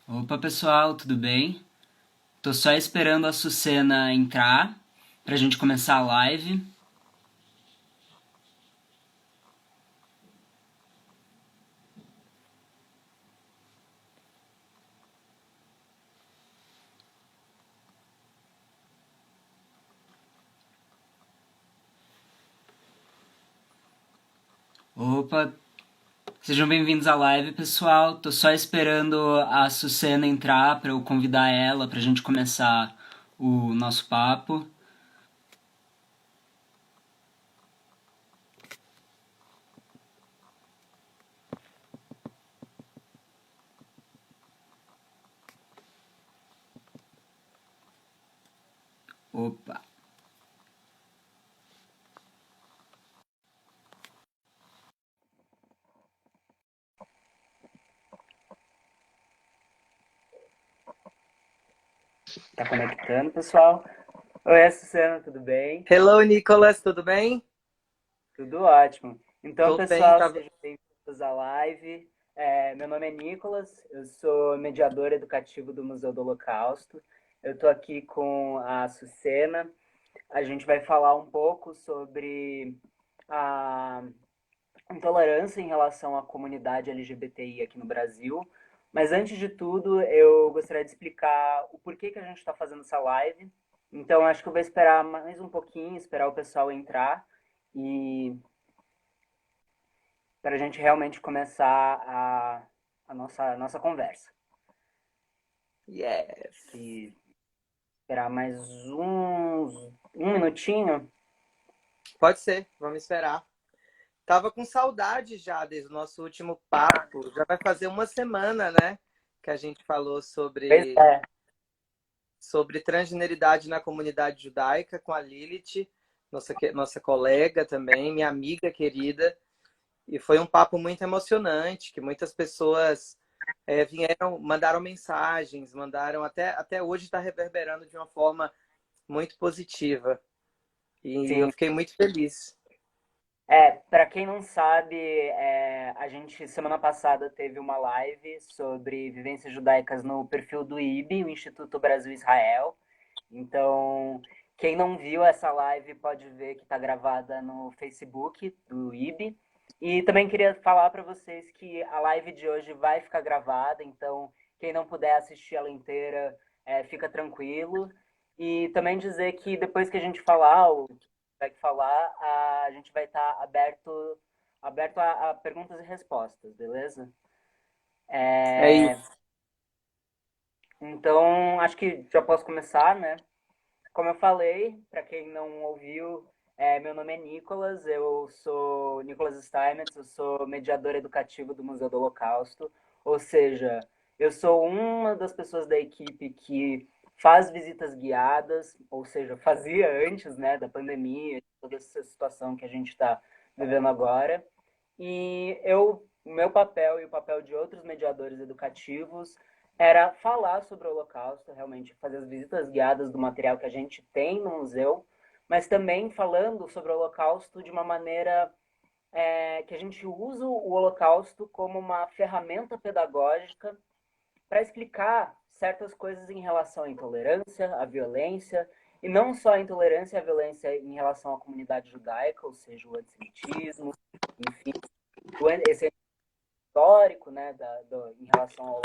Opa, pessoal, tudo bem? Tô só esperando a Sucena entrar pra gente começar a live. Opa, sejam bem-vindos à live, pessoal. Tô só esperando a Sucena entrar pra eu convidar ela pra gente começar o nosso papo. Opa. Tá conectando, pessoal? Oi, Sucena, tudo bem? Hello, Nicolas, tudo bem? Tudo ótimo. Então, Tô bem, pessoal, sejam bem-vindos à live. Meu nome é Nicolas, eu sou mediador educativo do Museu do Holocausto. Eu estou aqui com a Sucena. A gente vai falar um pouco sobre a intolerância em relação à comunidade LGBTI aqui no Brasil. Mas antes de tudo, eu gostaria de explicar o porquê que a gente está fazendo essa live. Então, acho que eu vou esperar mais um pouquinho, esperar o pessoal entrar e para a gente realmente começar a nossa conversa. yes. E esperar mais um minutinho. Pode ser, vamos esperar. Tava com saudade já desde o nosso último papo. Já vai fazer uma semana, né? Que a gente falou Pois sobre, é, sobre transgeneridade na comunidade judaica com a Lilith, nossa colega também, minha amiga querida. E foi um papo muito emocionante, que muitas pessoas vieram, mandaram mensagens, mandaram até hoje está reverberando de uma forma muito positiva. E eu sim. fiquei muito feliz. Para quem não sabe, a gente semana passada teve uma live sobre vivências judaicas no perfil do IB, o Instituto Brasil Israel. Então, quem não viu essa live pode ver que está gravada no Facebook do IB. E também queria falar para vocês que a live de hoje vai ficar gravada, então quem não puder assistir ela inteira, fica tranquilo. E também dizer que depois que a gente falar, o que vai falar, a gente vai estar aberto a perguntas e respostas, beleza? É isso. Então, acho que já posso começar, né? Como eu falei, para quem não ouviu, meu nome é Nicolas, eu sou Nicolas Steinmetz, eu sou mediador educativo do Museu do Holocausto, ou seja, eu sou uma das pessoas da equipe que faz visitas guiadas, ou seja, fazia antes, né, da pandemia, toda essa situação que a gente está vivendo agora. E o meu papel e o papel de outros mediadores educativos era falar sobre o Holocausto, realmente fazer as visitas guiadas do material que a gente tem no museu, mas também falando sobre o Holocausto de uma maneira que a gente usa o Holocausto como uma ferramenta pedagógica para explicar certas coisas em relação à intolerância, à violência, e não só a intolerância e a violência em relação à comunidade judaica, ou seja, o antissemitismo, enfim, esse histórico, né, em relação ao,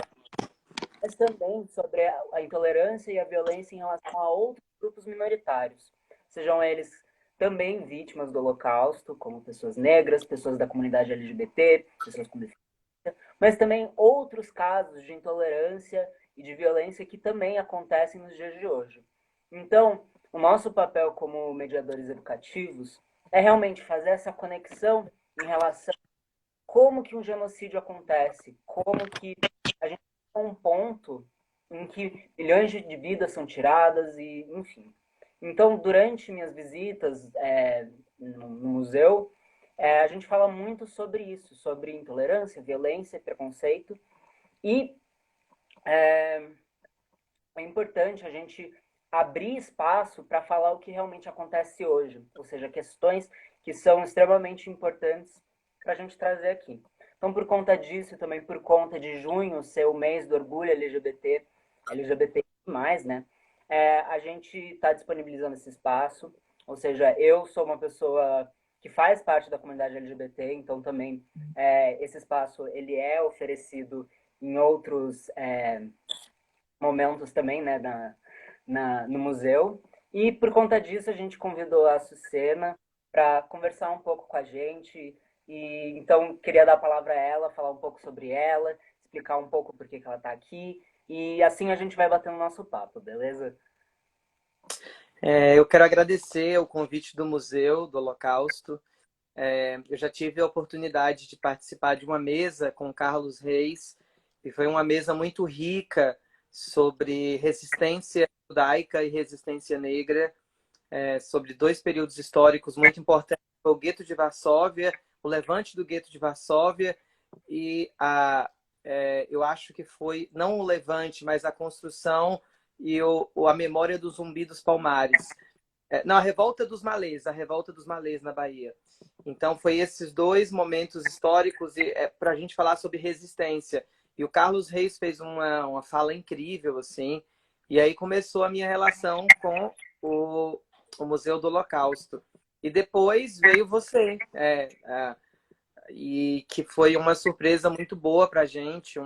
mas também sobre a intolerância e a violência em relação a outros grupos minoritários, sejam eles também vítimas do Holocausto, como pessoas negras, pessoas da comunidade LGBT, pessoas com deficiência, mas também outros casos de intolerância e de violência que também acontecem nos dias de hoje. Então, o nosso papel como mediadores educativos é realmente fazer essa conexão em relação como que um genocídio acontece, como que a gente tem um ponto em que milhões de vidas são tiradas e, enfim. Então, durante minhas visitas no museu, a gente fala muito sobre isso, sobre intolerância, violência, preconceito e é importante a gente abrir espaço para falar o que realmente acontece hoje, ou seja, questões que são extremamente importantes para a gente trazer aqui. Então, por conta disso, e também por conta de junho ser o mês do orgulho LGBT, LGBTI+, né? A gente está disponibilizando esse espaço, ou seja, eu sou uma pessoa que faz parte da comunidade LGBT, então também esse espaço ele é oferecido em outros momentos também, né, no museu. E por conta disso a gente convidou a Sucena para conversar um pouco com a gente. E então queria dar a palavra a ela, falar um pouco sobre ela, explicar um pouco por que ela está aqui. E assim a gente vai batendo o nosso papo, beleza? Eu quero agradecer o convite do Museu do Holocausto. Eu já tive a oportunidade de participar de uma mesa com o Carlos Reis, e foi uma mesa muito rica sobre resistência judaica e resistência negra, sobre dois períodos históricos muito importantes, o Gueto de Varsóvia, o levante do Gueto de Varsóvia, e eu acho que foi, não o levante, mas a construção e a memória do Zumbi dos Palmares. Não, a revolta dos malês na Bahia. Então, foi esses dois momentos históricos para a gente falar sobre resistência. E o Carlos Reis fez uma fala incrível, assim, e aí começou a minha relação com o Museu do Holocausto. E depois veio você, e que foi uma surpresa muito boa para a gente,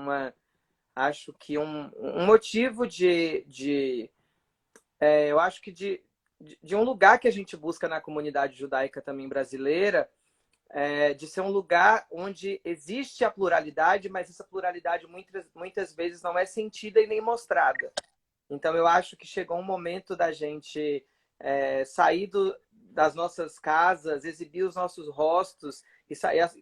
acho que um motivo eu acho que de um lugar que a gente busca na comunidade judaica também brasileira, de ser um lugar onde existe a pluralidade, mas essa pluralidade muitas vezes não é sentida e nem mostrada. Então, eu acho que chegou um momento da gente sair das nossas casas, exibir os nossos rostos, e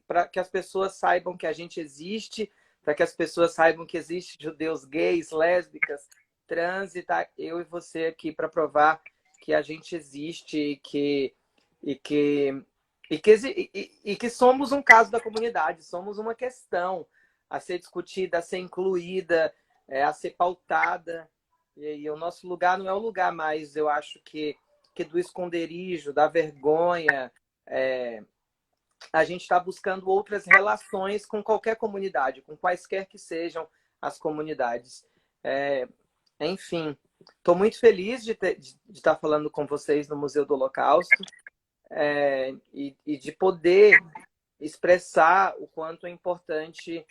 para que as pessoas saibam que a gente existe, para que as pessoas saibam que existem judeus gays, lésbicas, trans, e tá eu e você aqui para provar que a gente existe e que, e que somos um caso da comunidade, somos uma questão a ser discutida, a ser incluída, a ser pautada. E o nosso lugar não é o lugar mais, eu acho que do esconderijo, da vergonha. A gente está buscando outras relações com qualquer comunidade, com quaisquer que sejam as comunidades. Enfim, estou muito feliz de estar falando com vocês no Museu do Holocausto, e de poder expressar o quanto é importante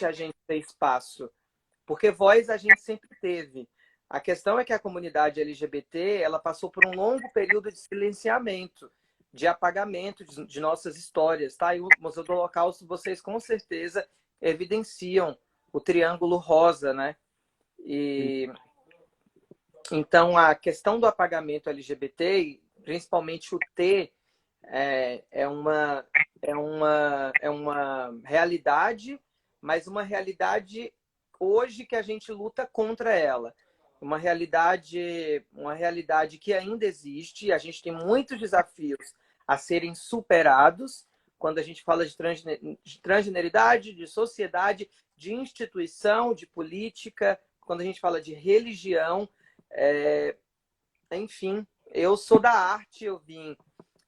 a gente ter espaço, porque voz a gente sempre teve. A questão é que a comunidade LGBT ela passou por um longo período de silenciamento, de apagamento de nossas histórias, tá? E o Museu do Holocausto, vocês com certeza evidenciam o triângulo rosa, né? E então a questão do apagamento LGBT, principalmente o T, é uma realidade, mas uma realidade hoje que a gente luta contra ela. Uma realidade que ainda existe, a gente tem muitos desafios a serem superados quando a gente fala de transgeneridade, de sociedade, de instituição, de política, quando a gente fala de religião. Enfim, eu sou da arte,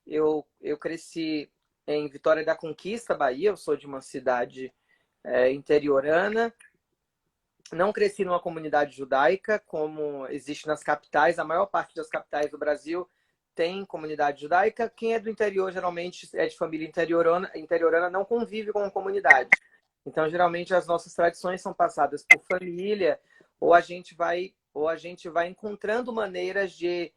eu cresci em Vitória da Conquista, Bahia, eu sou de uma cidade interiorana. Não cresci numa comunidade judaica, como existe nas capitais. A maior parte das capitais do Brasil tem comunidade judaica. Quem é do interior, geralmente, é de família interiorana não convive com a comunidade. Então, geralmente, as nossas tradições são passadas por família, ou a gente vai encontrando maneiras de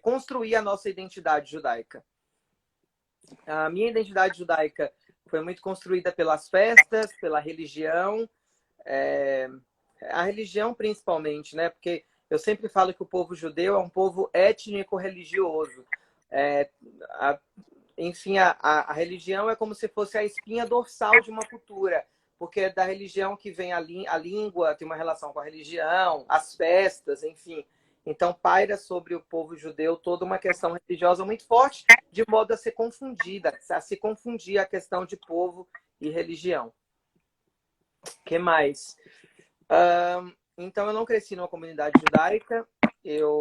construir a nossa identidade judaica. A minha identidade judaica foi muito construída pelas festas, pela religião, a religião principalmente, né? Porque eu sempre falo que o povo judeu é um povo étnico-religioso. Enfim, a religião é como se fosse a espinha dorsal de uma cultura, porque é da religião que vem a língua, tem uma relação com a religião, as festas, enfim. Então, paira sobre o povo judeu toda uma questão religiosa muito forte, de modo a se confundir a questão de povo e religião. O que mais? Então, eu não cresci numa comunidade judaica. Eu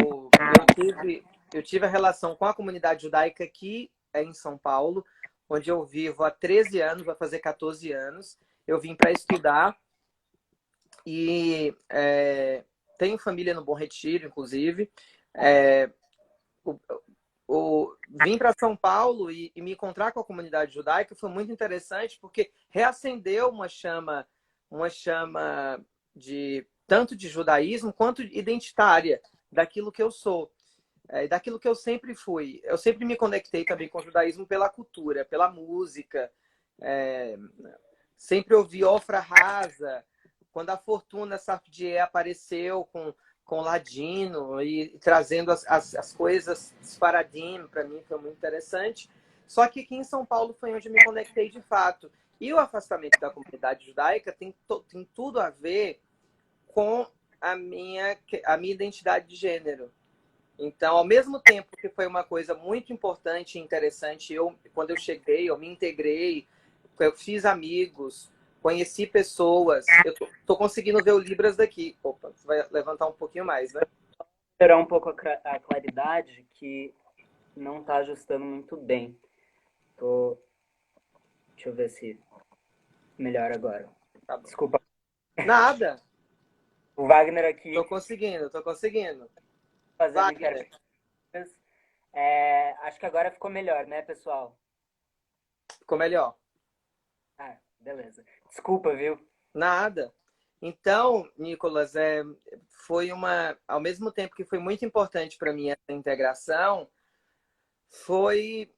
tive a relação com a comunidade judaica que é em São Paulo, onde eu vivo há 13 anos, vai fazer 14 anos. Eu vim para estudar e tenho família no Bom Retiro, inclusive. É, o, vim para São Paulo e me encontrar com a comunidade judaica foi muito interessante, porque reacendeu uma chama de tanto de judaísmo quanto identitária daquilo que eu sou, daquilo que eu sempre fui. Eu sempre me conectei também com o judaísmo pela cultura, pela música. É, sempre ouvi Ofra Rasa, quando a Fortuna Sardier apareceu com Ladino e trazendo as coisas Sfaradim, para mim foi muito interessante. Só que aqui em São Paulo foi onde me conectei de fato. E o afastamento da comunidade judaica tem tudo a ver com a minha identidade de gênero. Então, ao mesmo tempo que foi uma coisa muito importante e interessante, quando eu cheguei, eu me integrei, eu fiz amigos, conheci pessoas. Eu tô conseguindo ver o Libras daqui. Opa, você vai levantar um pouquinho mais, né? Melhorar um pouco a claridade, que não está ajustando muito bem. Deixa eu ver se melhora agora. Tá bom. Desculpa. Nada. O Wagner aqui Tô conseguindo. fazendo Wagner, interferências. Acho que agora ficou melhor, né, pessoal? ficou melhor. Ah, beleza. Desculpa, viu? Nada. Então, Nicolas, ao mesmo tempo que foi muito importante para mim essa integração, foi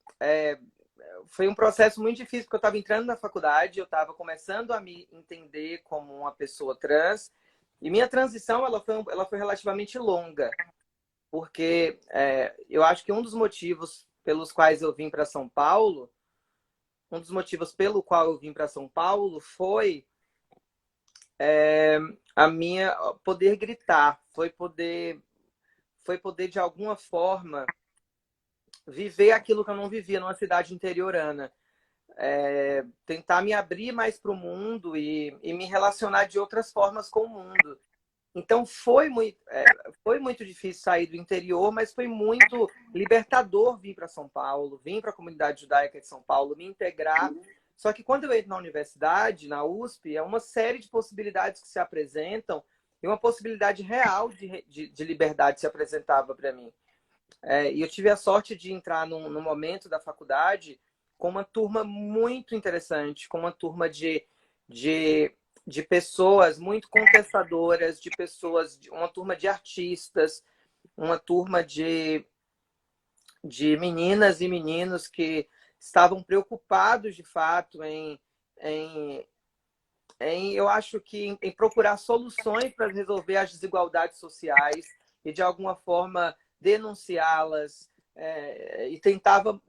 foi um processo muito difícil, porque eu estava entrando na faculdade, eu estava começando a me entender como uma pessoa trans, e minha transição ela foi relativamente longa, porque eu acho que um dos motivos pelos quais eu vim para São Paulo, um dos motivos pelo qual eu vim para São Paulo foi a minha poder gritar, foi poder de alguma forma viver aquilo que eu não vivia numa cidade interiorana. Tentar me abrir mais para o mundo e me relacionar de outras formas com o mundo. Então foi muito difícil sair do interior, mas foi muito libertador vir para São Paulo, vir para a comunidade judaica de São Paulo, me integrar. Só que quando eu entro na universidade, na USP, é uma série de possibilidades que se apresentam e uma possibilidade real de liberdade se apresentava para mim. E eu tive a sorte de entrar num momento da faculdade com uma turma muito interessante, com uma turma de pessoas muito contestadoras, uma turma de artistas, uma turma de meninas e meninos que estavam preocupados de fato em eu acho que em procurar soluções para resolver as desigualdades sociais e de alguma forma denunciá-las, e tentava,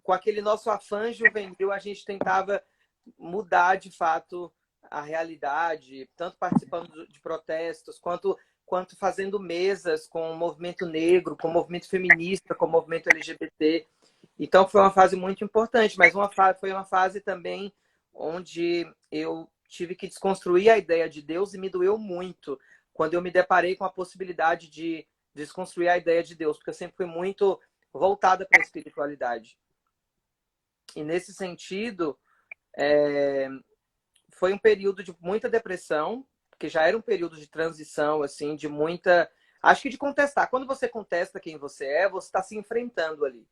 com aquele nosso afã juvenil, a gente tentava mudar de fato a realidade, tanto participando de protestos, quanto fazendo mesas com o movimento negro, com o movimento feminista, com o movimento LGBT. Então foi uma fase muito importante, mas foi uma fase também onde eu tive que desconstruir a ideia de Deus e me doeu muito quando eu me deparei com a possibilidade de desconstruir a ideia de Deus, porque eu sempre fui muito voltada para a espiritualidade. E nesse sentido, foi um período de muita depressão, porque já era um período de transição, assim, de muita... Acho que de contestar. Quando você contesta quem você está se enfrentando ali.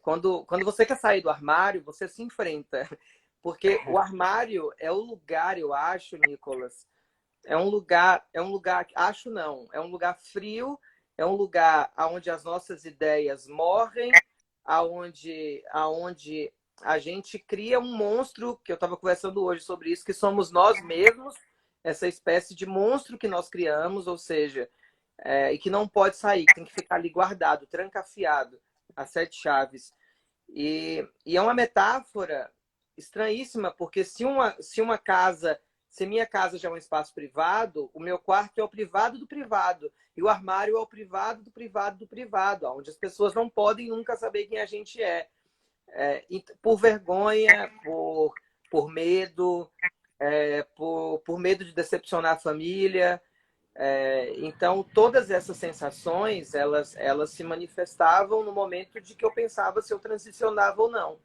Quando você quer sair do armário, você se enfrenta. Porque o armário é o lugar, eu acho, Nicolas, é um lugar, acho não, é um lugar frio, é um lugar onde as nossas ideias morrem, aonde a gente cria um monstro, que eu estava conversando hoje sobre isso, que somos nós mesmos, essa espécie de monstro que nós criamos, ou seja, e que não pode sair, tem que ficar ali guardado, trancafiado, a 7 chaves. E é uma metáfora estranhíssima, porque se minha casa já é um espaço privado, o meu quarto é o privado do privado. E o armário é o privado do privado do privado, onde as pessoas não podem nunca saber quem a gente é. Por vergonha, por medo, por medo de decepcionar a família. Então, todas essas sensações, elas se manifestavam no momento de que eu pensava se eu transicionava ou não.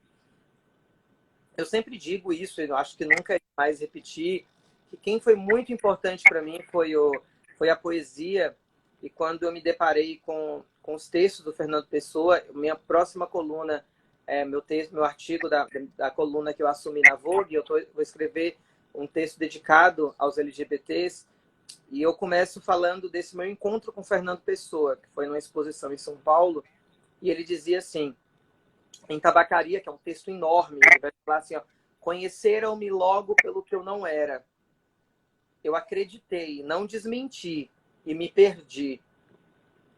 Eu sempre digo isso, e eu acho que nunca é mais repetir, que quem foi muito importante para mim foi a poesia. E quando eu me deparei com os textos do Fernando Pessoa, minha próxima coluna, meu artigo da coluna que eu assumi na Vogue, vou escrever um texto dedicado aos LGBTs. E eu começo falando desse meu encontro com o Fernando Pessoa, que foi numa exposição em São Paulo, e ele dizia assim, em Tabacaria, que é um texto enorme, ele vai falar assim, ó, conheceram-me logo pelo que eu não era. Eu acreditei, não desmenti, e me perdi.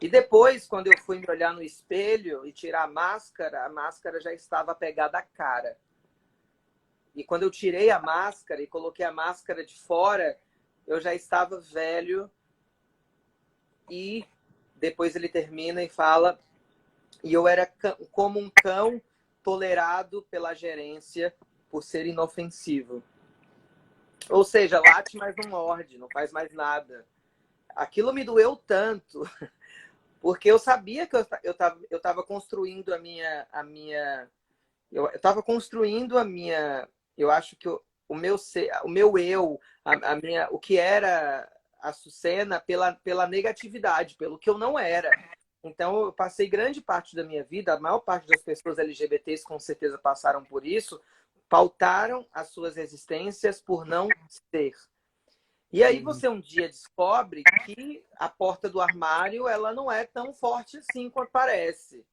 E depois, quando eu fui me olhar no espelho e tirar a máscara já estava pegada à cara. E quando eu tirei a máscara e coloquei a máscara de fora, eu já estava velho. E depois ele termina e fala: e eu era como um cão tolerado pela gerência por ser inofensivo. Ou seja, late, mas não morde, não faz mais nada. Aquilo me doeu tanto, porque eu sabia que eu estava construindo eu estava construindo a minha, eu acho que o meu ser, o meu eu, o que era a Sucena pela negatividade, pelo que eu não era. Então, eu passei grande parte da minha vida, a maior parte das pessoas LGBTs com certeza passaram por isso, pautaram as suas existências por não ser. E aí você um dia descobre que a porta do armário ela não é tão forte assim quanto parece.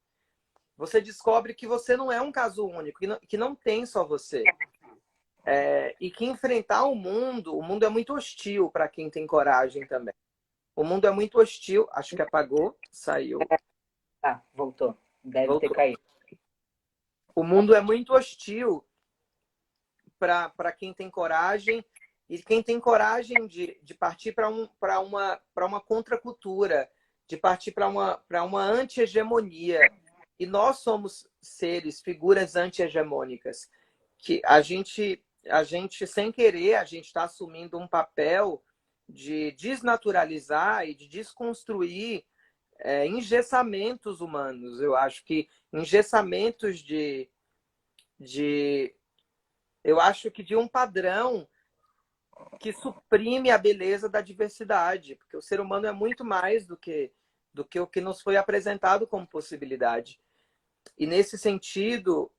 Você descobre que você não é um caso único, que não tem só você. E que enfrentar o mundo é muito hostil para quem tem coragem também. O mundo é muito hostil. Acho que apagou, saiu. Ah, voltou. Deve ter Voltou. caído. O mundo é muito hostil para quem tem coragem e quem tem coragem de partir para uma contracultura, de partir para uma anti-hegemonia. E nós somos seres, figuras anti-hegemônicas, que a gente, sem querer, a gente está assumindo um papel de desnaturalizar e de desconstruir engessamentos humanos. Eu acho que engessamentos eu acho que de um padrão que suprime a beleza da diversidade, porque o ser humano é muito mais do que o que nos foi apresentado como possibilidade. E nesse sentido,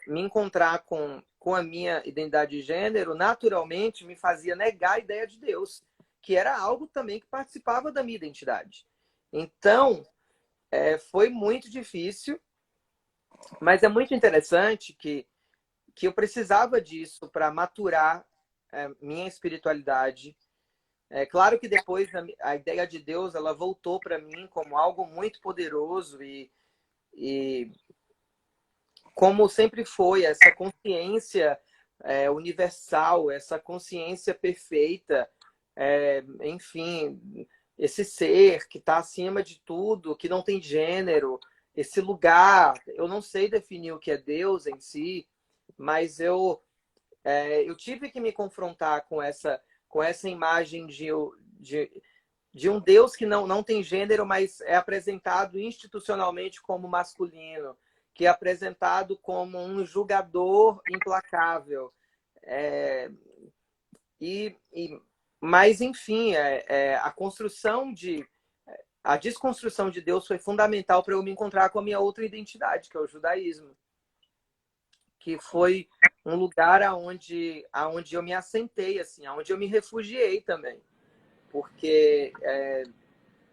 me encontrar com a minha identidade de gênero, naturalmente me fazia negar a ideia de Deus, que era algo também que participava da minha identidade. Então, foi muito difícil, mas é muito interessante que eu precisava disso para maturar minha espiritualidade. É claro que depois a ideia de Deus ela voltou para mim como algo muito poderoso e como sempre foi essa consciência universal, essa consciência perfeita, enfim, esse ser que está acima de tudo, que não tem gênero, esse lugar. Eu não sei definir o que é Deus em si, mas eu tive que me confrontar com essa imagem de um Deus que não tem gênero, mas é apresentado institucionalmente como masculino, que é apresentado como um julgador implacável. É, e, e, mas, enfim, a desconstrução de Deus foi fundamental para eu me encontrar com a minha outra identidade, que é o judaísmo, que foi um lugar aonde eu me assentei, assim, aonde eu me refugiei também. Porque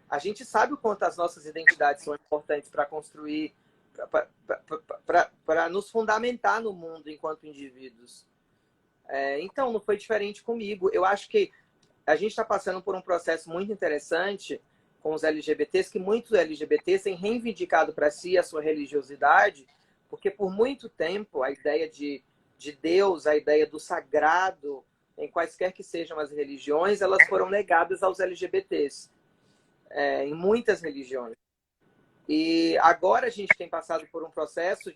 a gente sabe o quanto as nossas identidades são importantes para construir, para nos fundamentar no mundo enquanto indivíduos. Então, não foi diferente comigo. Eu acho que a gente está passando por um processo muito interessante com os LGBTs, que muitos LGBTs têm reivindicado para si a sua religiosidade, porque por muito tempo a ideia de Deus, a ideia do sagrado, em quaisquer que sejam as religiões, elas foram negadas aos LGBTs, em muitas religiões. E agora a gente tem passado por um processo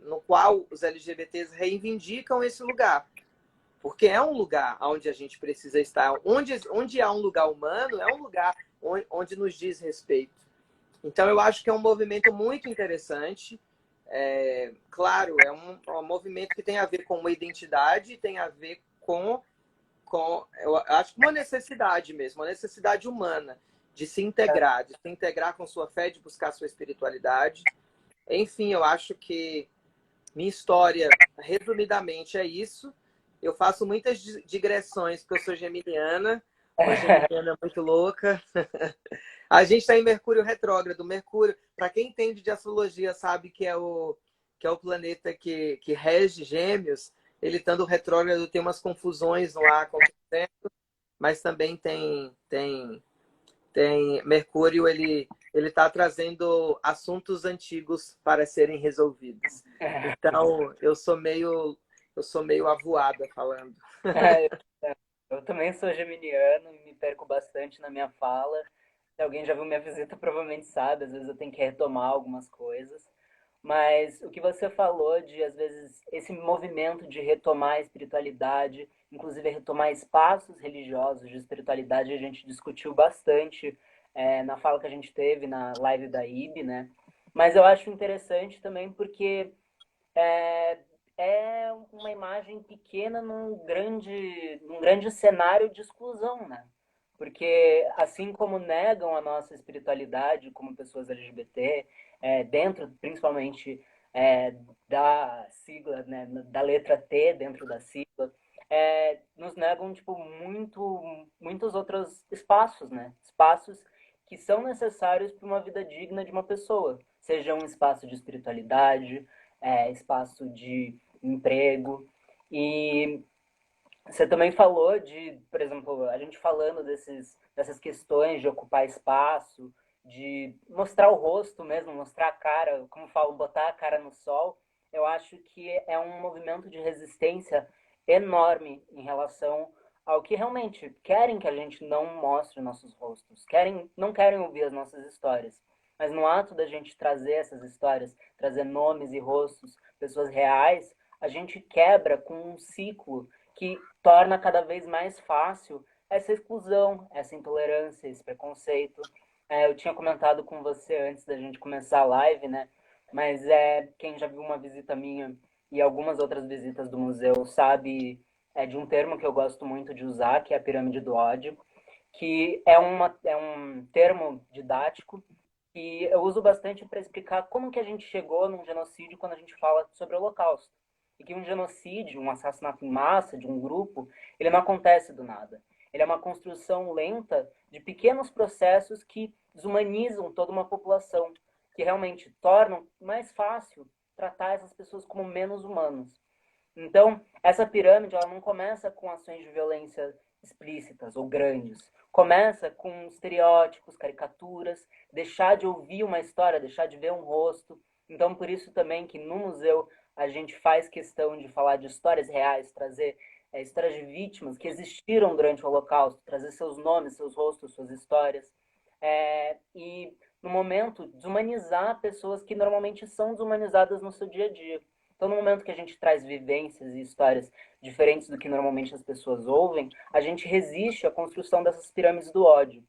no qual os LGBTs reivindicam esse lugar. porque é um lugar onde a gente precisa estar. Onde há um lugar humano, é um lugar onde nos diz respeito. Então, eu acho que é um movimento muito interessante. Claro, é um movimento que tem a ver com uma identidade, tem a ver eu acho que uma necessidade mesmo, uma necessidade humana de se integrar com sua fé, de buscar sua espiritualidade. Enfim, eu acho que minha história, resumidamente, é isso. Eu faço muitas digressões, porque eu sou geminiana, uma geminiana muito louca. A gente está em Mercúrio retrógrado. Mercúrio, para quem entende de astrologia, sabe que é o planeta que rege Gêmeos. Ele estando retrógrado tem umas confusões lá acontecendo, mas também tem Mercúrio, ele está trazendo assuntos antigos para serem resolvidos. Então, eu sou meio avoada falando. É, eu também sou geminiano e me perco bastante na minha fala. Se alguém já viu minha visita, provavelmente sabe. Às vezes eu tenho que retomar algumas coisas. Mas o que você falou de, às vezes, esse movimento de retomar a espiritualidade, inclusive retomar espaços religiosos de espiritualidade, a gente discutiu bastante na fala que a gente teve na live da IB, né? Mas eu acho interessante também porque é, é uma imagem pequena num grande cenário de exclusão, né? Porque assim como negam a nossa espiritualidade como pessoas LGBT, dentro principalmente da sigla, né, da letra T dentro da sigla, nos negam tipo muitos outros espaços, né? Espaços que são necessários para uma vida digna de uma pessoa, seja um espaço de espiritualidade, espaço de emprego. E você também falou de, por exemplo, a gente falando dessas questões de ocupar espaço, de mostrar o rosto mesmo, mostrar a cara, como falo, botar a cara no sol. Eu acho que é um movimento de resistência enorme em relação ao que realmente querem que a gente não mostre nossos rostos, não querem ouvir as nossas histórias. Mas no ato da gente trazer essas histórias, trazer nomes e rostos, pessoas reais, a gente quebra com um ciclo que torna cada vez mais fácil essa exclusão, essa intolerância, esse preconceito. Eu tinha comentado com você antes da gente começar a live, né? Mas quem já viu uma visita minha e algumas outras visitas do museu sabe de um termo que eu gosto muito de usar, que é a pirâmide do ódio, que é um termo didático que eu uso bastante para explicar como que a gente chegou num genocídio quando a gente fala sobre o Holocausto. E que um genocídio, um assassinato em massa de um grupo, ele não acontece do nada. Ele é uma construção lenta de pequenos processos que desumanizam toda uma população, que realmente tornam mais fácil tratar essas pessoas como menos humanos. Então, essa pirâmide ela não começa com ações de violência explícitas ou grandes. Começa com estereótipos, caricaturas, deixar de ouvir uma história, deixar de ver um rosto. Então, por isso também que no museu a gente faz questão de falar de histórias reais, trazer histórias de vítimas que existiram durante o Holocausto, trazer seus nomes, seus rostos, suas histórias. E, no momento, desumanizar pessoas que normalmente são desumanizadas no seu dia a dia. Então, no momento que a gente traz vivências e histórias diferentes do que normalmente as pessoas ouvem, a gente resiste à construção dessas pirâmides do ódio.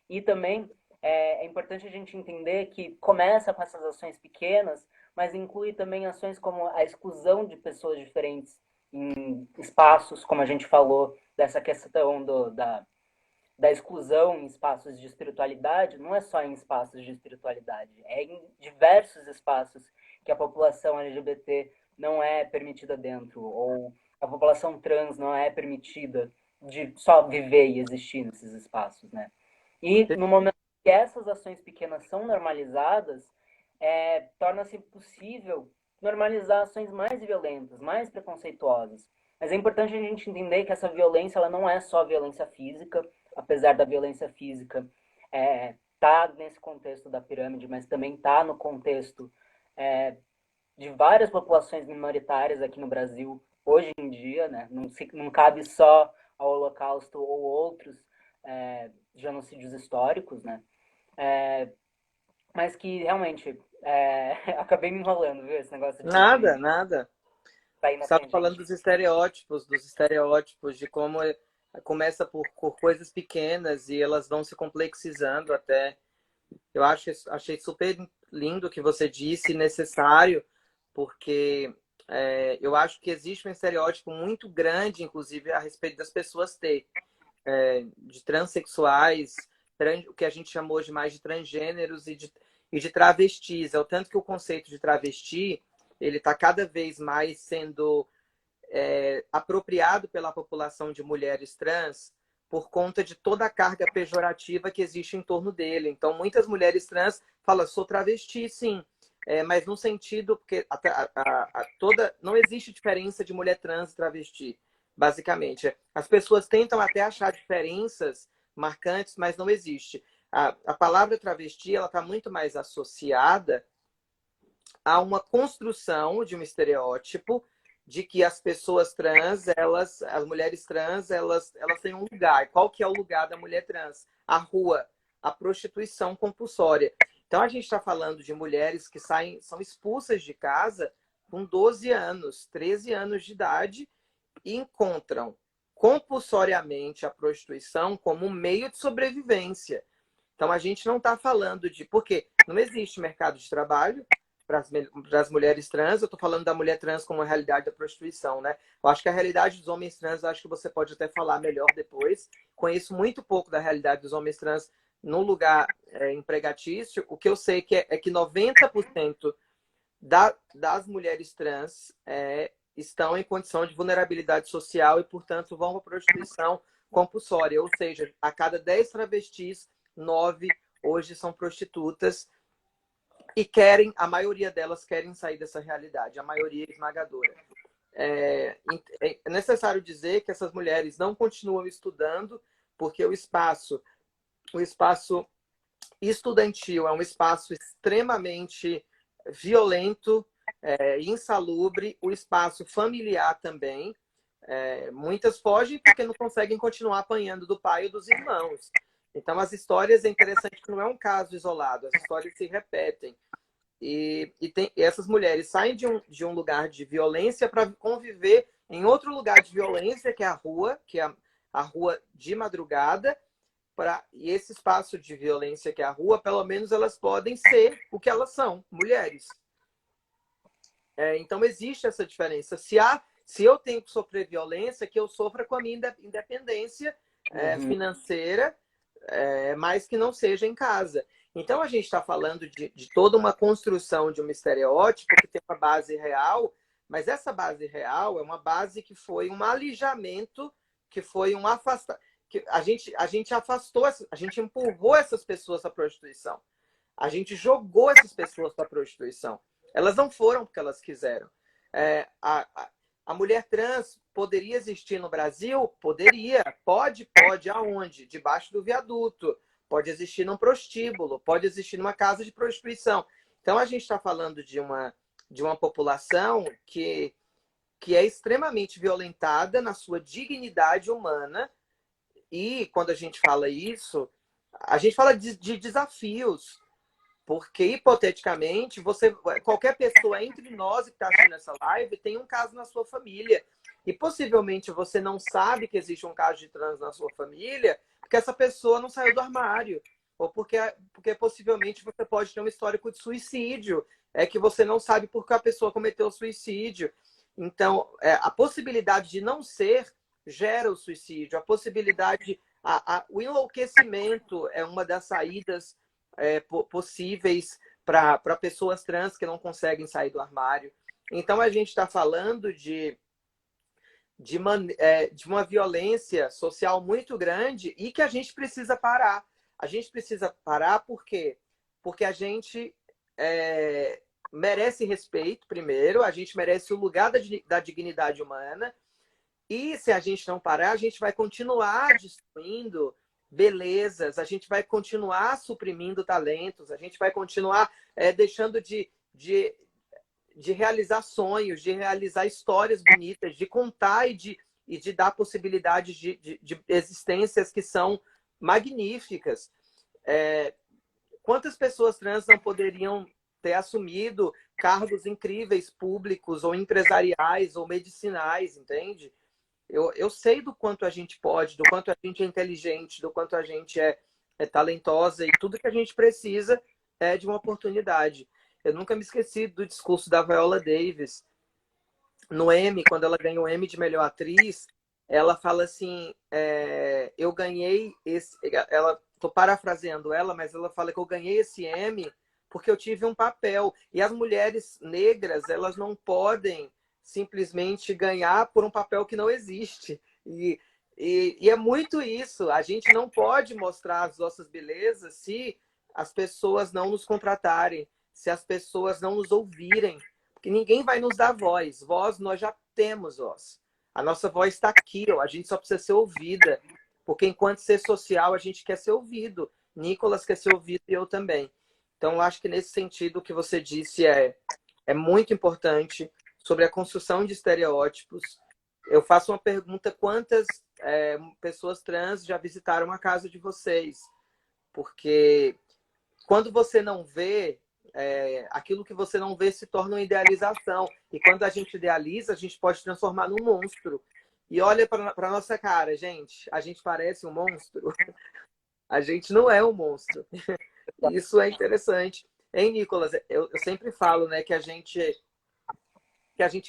E também é importante a gente entender que começa com essas ações pequenas, mas inclui também ações como a exclusão de pessoas diferentes em espaços, como a gente falou, dessa questão da exclusão em espaços de espiritualidade, não é só em espaços de espiritualidade, é em diversos espaços que a população LGBT não é permitida dentro, ou a população trans não é permitida de só viver e existir nesses espaços, né? E no momento que essas ações pequenas são normalizadas, torna-se possível normalizar ações mais violentas, mais preconceituosas. Mas é importante a gente entender que essa violência ela não é só violência física, apesar da violência física tá nesse contexto da pirâmide, mas também tá no contexto de várias populações minoritárias aqui no Brasil hoje em dia, né? Não cabe só ao Holocausto ou outros genocídios históricos, né? Mas que realmente acabei me enrolando, viu? Esse negócio Nada, nada. ir na Estava falando tangente. dos estereótipos, de como começa por coisas pequenas e elas vão se complexizando até. Achei super lindo o que você disse, necessário, porque eu acho que existe um estereótipo muito grande, inclusive, a respeito das pessoas de transexuais, o que a gente chamou de mais de transgêneros e de travestis. É o tanto que o conceito de travesti ele está cada vez mais sendo apropriado pela população de mulheres trans por conta de toda a carga pejorativa que existe em torno dele. Então, muitas mulheres trans falam, sou travesti, sim, mas no sentido, porque não existe diferença de mulher trans e travesti, basicamente. As pessoas tentam até achar diferenças marcantes, mas não existe. A palavra travesti ela está muito mais associada a uma construção de um estereótipo de que as pessoas trans, as mulheres trans, elas têm um lugar. Qual que é o lugar da mulher trans? A rua, a prostituição compulsória. Então a gente está falando de mulheres que são expulsas de casa com 12 anos, 13 anos de idade e encontram compulsoriamente a prostituição como um meio de sobrevivência. Então a gente não está falando de... Porque não existe mercado de trabalho para as mulheres trans, eu estou falando da mulher trans como a realidade da prostituição, né? Eu acho que a realidade dos homens trans, eu acho que você pode até falar melhor depois. Conheço muito pouco da realidade dos homens trans no lugar empregatício. O que eu sei é que 90% das mulheres trans estão em condição de vulnerabilidade social e, portanto, vão para a prostituição compulsória. Ou seja, a cada 10 travestis, 9 hoje são prostitutas e a maioria delas querem sair dessa realidade, a maioria esmagadora. É necessário dizer que essas mulheres não continuam estudando, porque o espaço estudantil é um espaço extremamente violento, insalubre, o espaço familiar também. Muitas fogem porque não conseguem continuar apanhando do pai ou dos irmãos. Então, as histórias, é interessante que não é um caso isolado, as histórias se repetem. E essas mulheres saem de um lugar de violência para conviver em outro lugar de violência, que é a rua, que é a rua de madrugada. E esse espaço de violência que é a rua, pelo menos elas podem ser o que elas são, mulheres. Então, existe essa diferença. Se eu tenho que sofrer violência, que eu sofra com a minha independência financeira, mas que não seja em casa. Então, a gente está falando de toda uma construção de um estereótipo que tem uma base real, mas essa base real é uma base que foi um alijamento, que foi um afastamento. A gente afastou, a gente empurrou essas pessoas para a prostituição. A gente jogou essas pessoas para a prostituição. Elas não foram porque elas quiseram. A mulher trans poderia existir no Brasil? Poderia. Pode. Aonde? Debaixo do viaduto. Pode existir num prostíbulo. Pode existir numa casa de prostituição. Então, a gente está falando de uma população que é extremamente violentada na sua dignidade humana. E, quando a gente fala isso, a gente fala de desafios. Porque, hipoteticamente, qualquer pessoa entre nós que está assistindo essa live tem um caso na sua família. E possivelmente você não sabe que existe um caso de trans na sua família porque essa pessoa não saiu do armário. Ou porque possivelmente você pode ter um histórico de suicídio, que você não sabe por que a pessoa cometeu suicídio. Então, a possibilidade de não ser gera o suicídio. A possibilidade, o enlouquecimento é uma das saídas possíveis para pessoas trans que não conseguem sair do armário. Então, a gente está falando de uma violência social muito grande e que a gente precisa parar. A gente precisa parar por quê? Porque a gente merece respeito, primeiro, a gente merece o lugar da dignidade humana, e se a gente não parar, a gente vai continuar destruindo belezas, a gente vai continuar suprimindo talentos, a gente vai continuar deixando de realizar sonhos, de realizar histórias bonitas, de contar e de dar possibilidades de existências que são magníficas. Quantas pessoas trans não poderiam ter assumido cargos incríveis, públicos, ou empresariais, ou medicinais, entende? Eu sei do quanto a gente pode, do quanto a gente é inteligente, do quanto a gente é talentosa, e tudo que a gente precisa é de uma oportunidade. Eu nunca me esqueci do discurso da Viola Davis no Emmy, quando ela ganhou o Emmy de melhor atriz. Ela fala assim, eu ganhei esse... Tô parafraseando ela, mas ela fala que eu ganhei esse Emmy porque eu tive um papel. E as mulheres negras, elas não podem simplesmente ganhar por um papel que não existe. E é muito isso. A gente não pode mostrar as nossas belezas se as pessoas não nos contratarem, se as pessoas não nos ouvirem. Porque ninguém vai nos dar voz. Voz, nós já temos voz. A nossa voz está aqui, ó. A gente só precisa ser ouvida. Porque enquanto ser social, a gente quer ser ouvido. Nicolas quer ser ouvido e eu também. Então, eu acho que nesse sentido o que você disse é muito importante sobre a construção de estereótipos. Eu faço uma pergunta: quantas pessoas trans já visitaram a casa de vocês? Porque quando você não vê, aquilo que você não vê se torna uma idealização. E quando a gente idealiza, a gente pode transformar num monstro. E olha para a nossa cara, gente. A gente parece um monstro. A gente não é um monstro. Isso é interessante. Hein, Nicolas? Eu sempre falo, né, que a gente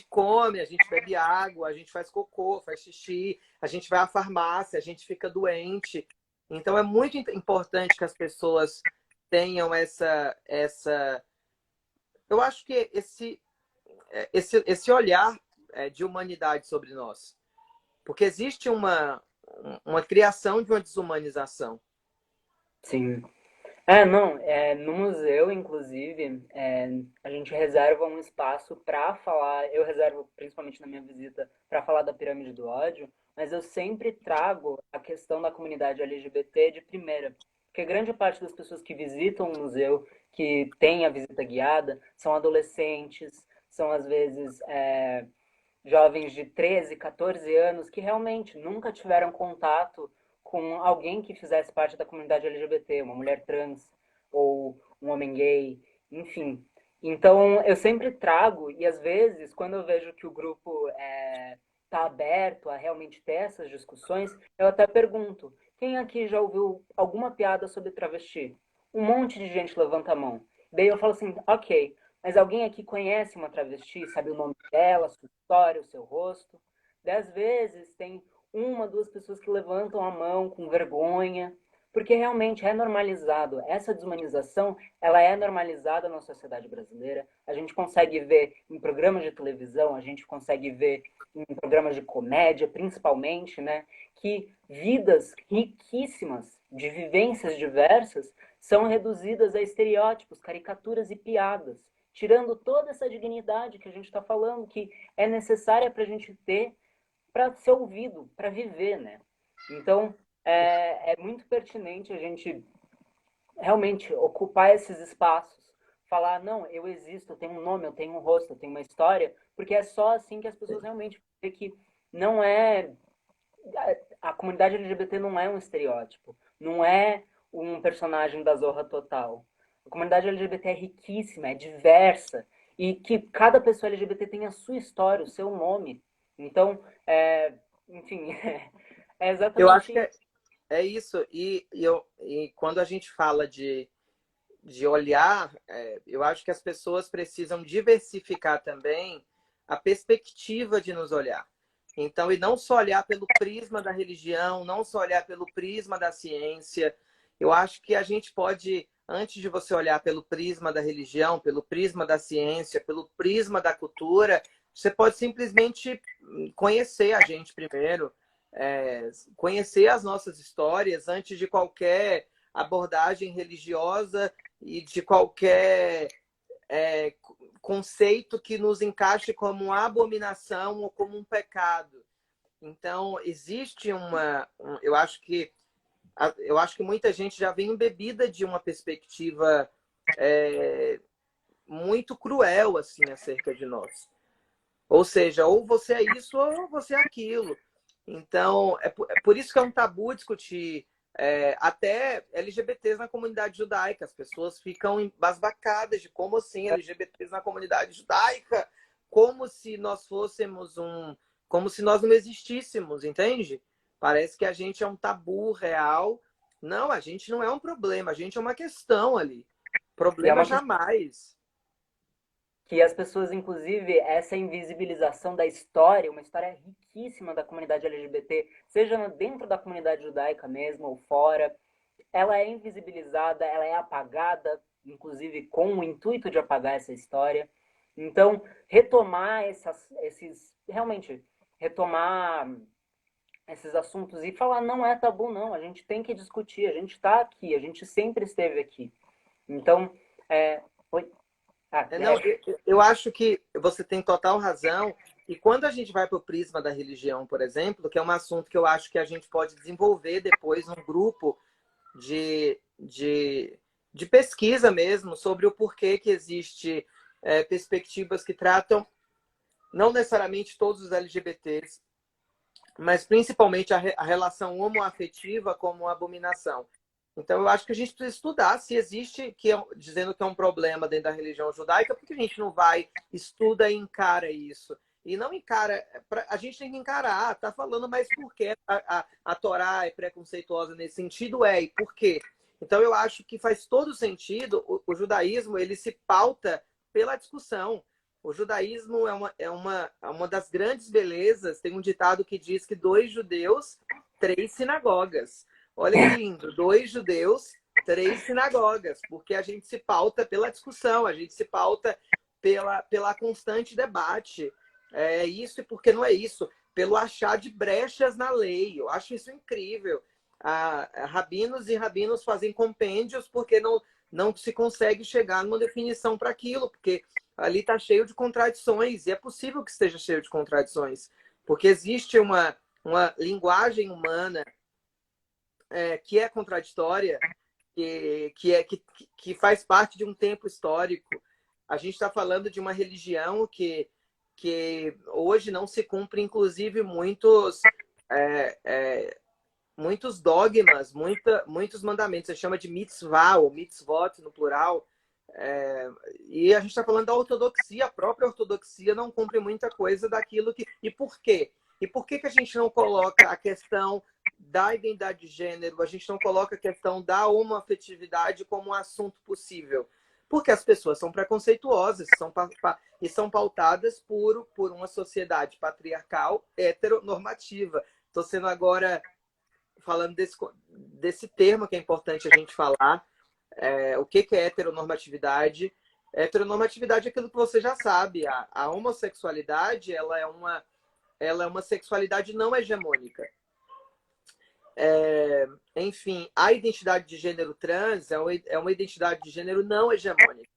come, a gente bebe água, a gente faz cocô, faz xixi, a gente vai à farmácia, a gente fica doente. Então é muito importante que as pessoas tenham eu acho que esse olhar de humanidade sobre nós. Porque existe uma criação de uma desumanização. Sim. Não, no museu, inclusive, a gente reserva um espaço para falar, eu reservo principalmente na minha visita, para falar da pirâmide do ódio, mas eu sempre trago a questão da comunidade LGBT de primeira, porque grande parte das pessoas que visitam o museu, que tem a visita guiada, são adolescentes, são às vezes jovens de 13, 14 anos que realmente nunca tiveram contato com alguém que fizesse parte da comunidade LGBT, uma mulher trans ou um homem gay, enfim. Então eu sempre trago, e às vezes, quando eu vejo que o grupo está aberto a realmente ter essas discussões, eu até pergunto: quem aqui já ouviu alguma piada sobre travesti? Um monte de gente levanta a mão. Daí eu falo assim: ok, mas alguém aqui conhece uma travesti, sabe o nome dela, sua história, o seu rosto? 10 vezes tem uma, duas pessoas que levantam a mão com vergonha, porque realmente é normalizado. Essa desumanização, ela é normalizada na sociedade brasileira. A gente consegue ver em programas de televisão, a gente consegue ver em programas de comédia, principalmente, né, que vidas riquíssimas, de vivências diversas, são reduzidas a estereótipos, caricaturas e piadas, tirando toda essa dignidade que a gente está falando, que é necessária para a gente ter, para ser ouvido, para viver, né? Então, é muito pertinente a gente realmente ocupar esses espaços, falar: não, eu existo, eu tenho um nome, eu tenho um rosto, eu tenho uma história, porque é só assim que as pessoas realmente vê que não é... A comunidade LGBT não é um estereótipo, não é um personagem da Zorra Total. A comunidade LGBT é riquíssima, é diversa, e que cada pessoa LGBT tem a sua história, o seu nome. Então, enfim, é Eu exatamente acho que isso. é isso. E quando a gente fala de olhar, eu acho que as pessoas precisam diversificar também a perspectiva de nos olhar. Então, e não só olhar pelo prisma da religião, não só olhar pelo prisma da ciência. Eu acho que a gente pode, antes de você olhar pelo prisma da religião, pelo prisma da ciência, pelo prisma da cultura, você pode simplesmente conhecer a gente primeiro, conhecer as nossas histórias antes de qualquer abordagem religiosa e de qualquer conceito que nos encaixe como uma abominação ou como um pecado. Então, existe eu acho que muita gente já vem embebida de uma perspectiva muito cruel assim acerca de nós. Ou seja, ou você é isso ou você é aquilo. Então, é por isso que é um tabu discutir até LGBTs na comunidade judaica. As pessoas ficam embasbacadas de como assim LGBTs na comunidade judaica, como se nós fôssemos como se nós não existíssemos, entende? Parece que a gente é um tabu real. Não, a gente não é um problema, a gente é uma questão ali. E é Problema uma questão jamais. que as pessoas, inclusive, essa invisibilização da história, uma história riquíssima da comunidade LGBT, seja dentro da comunidade judaica mesmo ou fora, ela é invisibilizada, ela é apagada, inclusive com o intuito de apagar essa história. Então, retomar realmente, retomar esses assuntos e falar não é tabu, não, a gente tem que discutir, a gente está aqui, a gente sempre esteve aqui. Então, oi? Não, eu acho que você tem total razão. E quando a gente vai para o prisma da religião, por exemplo, que é um assunto que eu acho que a gente pode desenvolver depois num grupo de pesquisa mesmo sobre o porquê que existe perspectivas que tratam não necessariamente todos os LGBTs, mas principalmente a relação homoafetiva como uma abominação. Então, eu acho que a gente precisa estudar se existe, dizendo que é um problema dentro da religião judaica, porque a gente não vai, estuda e encara isso. E não encara, a gente tem que encarar, tá falando, mas por que a Torá é preconceituosa nesse sentido? E por quê? Então, eu acho que faz todo sentido, o judaísmo, ele se pauta pela discussão. O judaísmo é uma das grandes belezas, tem um ditado que diz que 2 judeus, 3 sinagogas. Olha que lindo, 2 judeus, 3 sinagogas, porque a gente se pauta pela discussão, a gente se pauta pela constante debate. É isso e porque não é isso, pelo achar de brechas na lei. Eu acho isso incrível. Rabinos e rabinos fazem compêndios porque não se consegue chegar numa definição para aquilo, porque ali está cheio de contradições, e é possível que esteja cheio de contradições, porque existe uma linguagem humana que é contraditória, que faz parte de um tempo histórico. A gente está falando de uma religião que hoje não se cumpre, inclusive, muitos dogmas, muitos mandamentos. Você chama de mitzvah, ou mitzvot no plural. E a gente está falando da ortodoxia. A própria ortodoxia não cumpre muita coisa daquilo que... E por quê? E por que a gente não coloca a questão da identidade de gênero, a gente não coloca a questão da homoafetividade como um assunto possível? Porque as pessoas são preconceituosas e são pautadas por uma sociedade patriarcal heteronormativa. Estou sendo agora falando desse termo que é importante a gente falar. O que é heteronormatividade? Heteronormatividade é aquilo que você já sabe. A homossexualidade ela é uma sexualidade não hegemônica. Enfim, a identidade de gênero trans é uma identidade de gênero não hegemônica.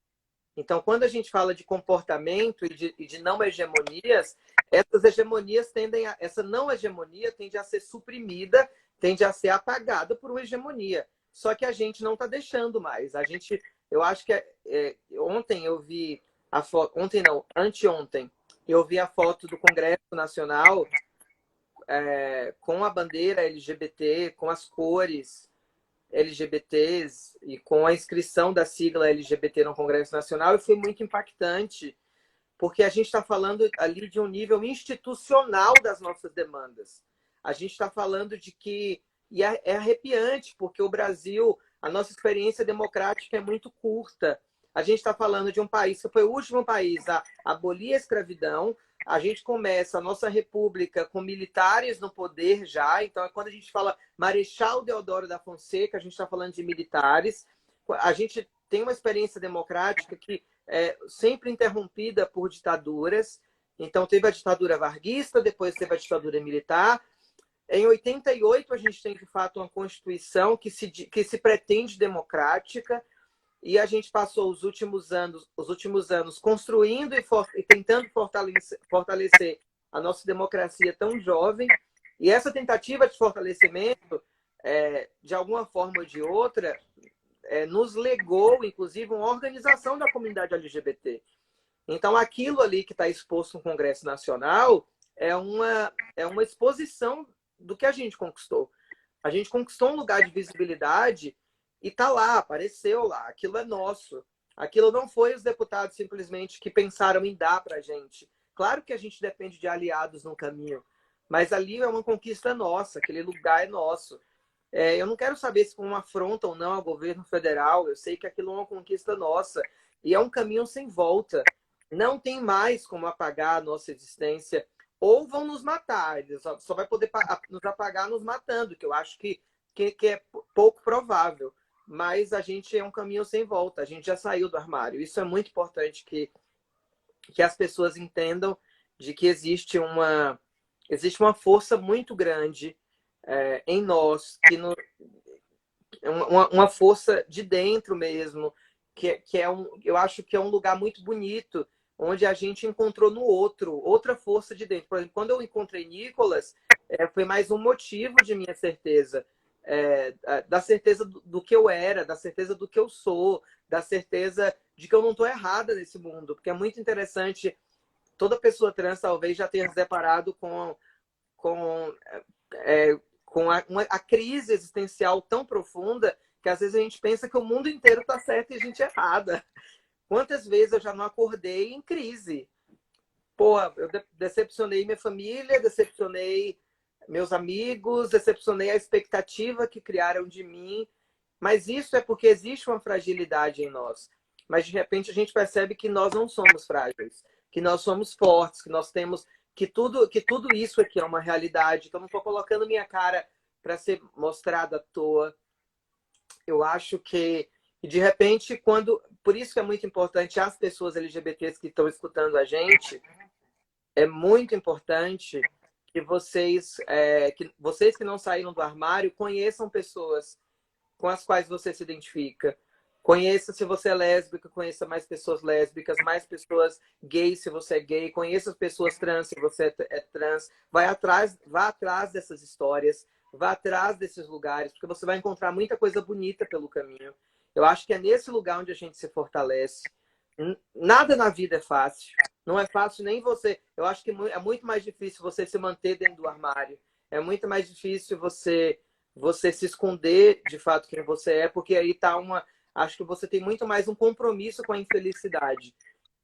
Então, quando a gente fala de comportamento e de não hegemonias, essas hegemonias essa não hegemonia tende a ser suprimida, tende a ser apagada por uma hegemonia. Só que a gente não está deixando mais. Eu acho que ontem eu vi a foto, ontem não, anteontem, eu vi a foto do Congresso Nacional com a bandeira LGBT, com as cores LGBTs e com a inscrição da sigla LGBT no Congresso Nacional, e foi muito impactante, porque a gente está falando ali de um nível institucional das nossas demandas. A gente está falando de que... E é arrepiante, porque o Brasil, a nossa experiência democrática é muito curta. A gente está falando de um país que foi o último país a abolir a escravidão. A gente começa a nossa república com militares no poder já. Então, quando a gente fala Marechal Deodoro da Fonseca, a gente está falando de militares. A gente tem uma experiência democrática que é sempre interrompida por ditaduras. Então, teve a ditadura varguista, depois teve a ditadura militar. Em 88, a gente tem, de fato, uma Constituição que se pretende democrática, e a gente passou os últimos anos construindo e tentando fortalecer a nossa democracia tão jovem. E essa tentativa de fortalecimento, de alguma forma ou de outra, nos legou, inclusive, uma organização da comunidade LGBT. Então, aquilo ali que está exposto no Congresso Nacional é uma exposição do que a gente conquistou. A gente conquistou um lugar de visibilidade e tá lá, apareceu lá. Aquilo é nosso. Aquilo não foi os deputados simplesmente que pensaram em dar pra gente. Claro que a gente depende de aliados no caminho, mas ali é uma conquista nossa, aquele lugar é nosso. Eu não quero saber se foi uma afronta ou não ao governo federal, eu sei que aquilo é uma conquista nossa e é um caminho sem volta. Não tem mais como apagar a nossa existência, ou vão nos matar, eles só vai poder nos apagar nos matando, que eu acho que é pouco provável. Mas a gente é um caminho sem volta, a gente já saiu do armário. Isso é muito importante que as pessoas entendam de que existe uma força muito grande em nós, uma força de dentro mesmo, eu acho que é um lugar muito bonito, onde a gente encontrou no outro, outra força de dentro. Por exemplo, quando eu encontrei Nicolas, foi mais um motivo de minha certeza, da certeza do que eu era, da certeza do que eu sou, da certeza de que eu não estou errada nesse mundo, porque é muito interessante, toda pessoa trans talvez já tenha se deparado com a crise existencial tão profunda que às vezes a gente pensa que o mundo inteiro está certo e a gente é errada. Quantas vezes eu já não acordei em crise? Pô, eu decepcionei minha família, decepcionei meus amigos, decepcionei a expectativa que criaram de mim, mas isso é porque existe uma fragilidade em nós. Mas de repente a gente percebe que nós não somos frágeis, que nós somos fortes, que nós temos que tudo isso aqui é uma realidade. Então não estou colocando minha cara para ser mostrada à toa. Eu acho que de repente por isso que é muito importante as pessoas LGBTs que estão escutando a gente, é muito importante que vocês que não saíram do armário conheçam pessoas com as quais você se identifica. Conheça, se você é lésbica, conheça mais pessoas lésbicas, mais pessoas gays, se você é gay. Conheça as pessoas trans, se você é trans. Vá atrás dessas histórias, vá atrás desses lugares, porque você vai encontrar muita coisa bonita pelo caminho. Eu acho que é nesse lugar onde a gente se fortalece. Nada na vida é fácil. Não é fácil nem você. Eu acho que é muito mais difícil você se manter dentro do armário. É muito mais difícil você se esconder de fato quem você é, porque aí tá acho que você tem muito mais um compromisso com a infelicidade.